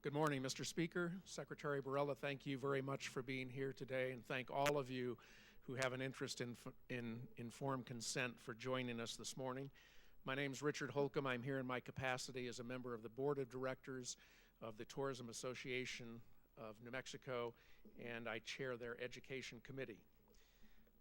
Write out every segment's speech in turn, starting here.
Good morning, Mr. Speaker. Secretary Barella, thank you very much for being here today, and thank all of you who have an interest in informed consent for joining us this morning. My name is Richard Holcomb. I'm here in my capacity as a member of the Board of Directors of the Tourism Association of New Mexico, and I chair their Education Committee.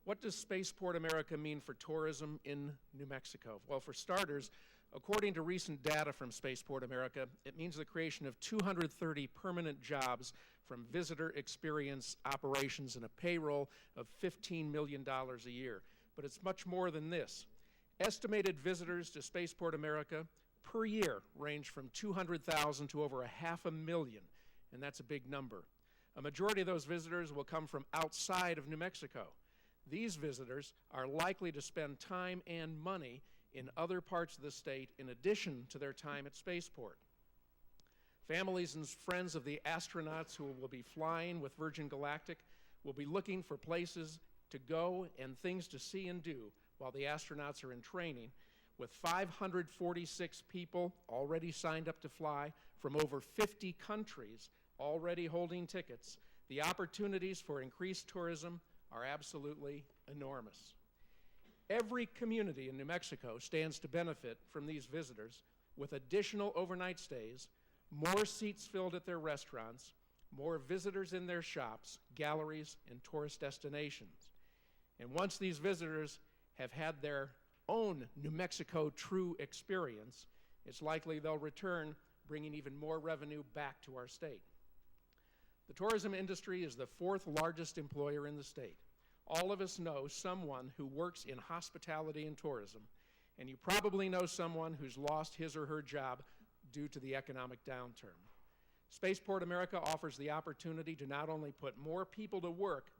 What does Spaceport America mean for tourism in New Mexico? Well, for starters, according to recent data from Spaceport America, it means the creation of 230 permanent jobs from visitor experience operations and a payroll of $15 million a year. But it's much more than this. Estimated visitors to Spaceport America per year range from 200,000 to over 500,000, and that's a big number. A majority of those visitors will come from outside of New Mexico. These visitors are likely to spend time and money in other parts of the state in addition to their time at Spaceport. Families and friends of the astronauts who will be flying with Virgin Galactic will be looking for places to go and things to see and do while the astronauts are in training, with 546 people already signed up to fly from over 50 countries already holding tickets. The opportunities for increased tourism are absolutely enormous. Every community in New Mexico stands to benefit from these visitors with additional overnight stays, more seats filled at their restaurants, more visitors in their shops, galleries, and tourist destinations. And once these visitors have had their own New Mexico true experience, it's likely they'll return, bringing even more revenue back to our state. The tourism industry is the fourth largest employer in the state. All of us know someone who works in hospitality and tourism, and you probably know someone who's lost his or her job due to the economic downturn. Spaceport America offers the opportunity to not only put more people to work,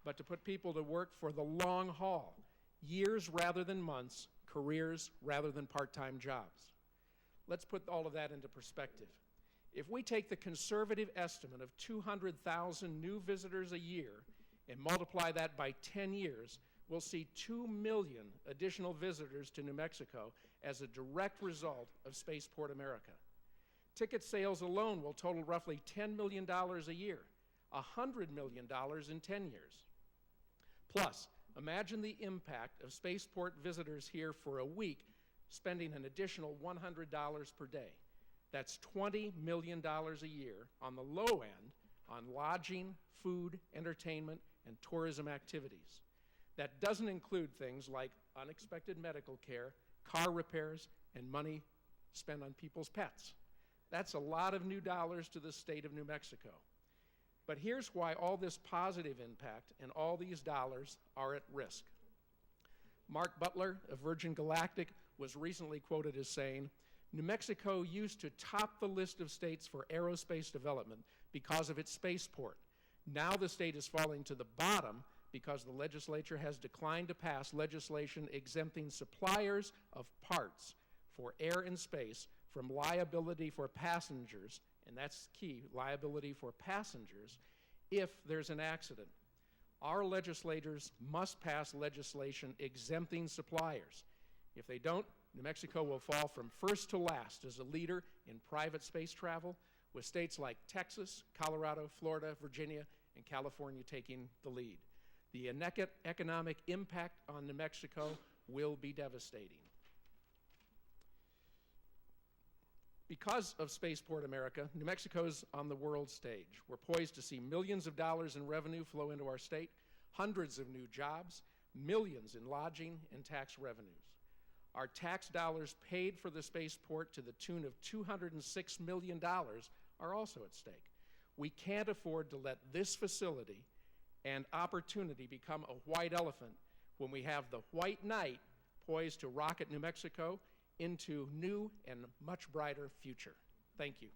but to put people to work for the long haul, years rather than months, careers rather than part-time jobs. Let's put all of that into perspective. If we take the conservative estimate of 200,000 new visitors a year and multiply that by 10 years, we'll see 2 million additional visitors to New Mexico as a direct result of Spaceport America. Ticket sales alone will total roughly $10 million a year, $100 million in 10 years. Plus, imagine the impact of Spaceport visitors here for a week spending an additional $100 per day. That's $20 million a year on the low end on lodging, food, entertainment, and tourism activities. That doesn't include things like unexpected medical care, car repairs, and money spent on people's pets. That's a lot of new dollars to the state of New Mexico. But here's why all this positive impact and all these dollars are at risk. Mark Butler of Virgin Galactic was recently quoted as saying, "New Mexico used to top the list of states for aerospace development because of its spaceport. Now the state is falling to the bottom because the legislature has declined to pass legislation exempting suppliers of parts for air and space from liability for passengers," and that's key, liability for passengers, if there's an accident. Our legislators must pass legislation exempting suppliers. If they don't, New Mexico will fall from first to last as a leader in private space travel, with states like Texas, Colorado, Florida, Virginia, and California taking the lead. The economic impact on New Mexico will be devastating. Because of Spaceport America, New Mexico's on the world stage. We're poised to see millions of dollars in revenue flow into our state, hundreds of new jobs, millions in lodging and tax revenues. Our tax dollars paid for the spaceport to the tune of $206 million are also at stake. We can't afford to let this facility and opportunity become a white elephant when we have the white knight poised to rocket New Mexico into new and much brighter future. Thank you.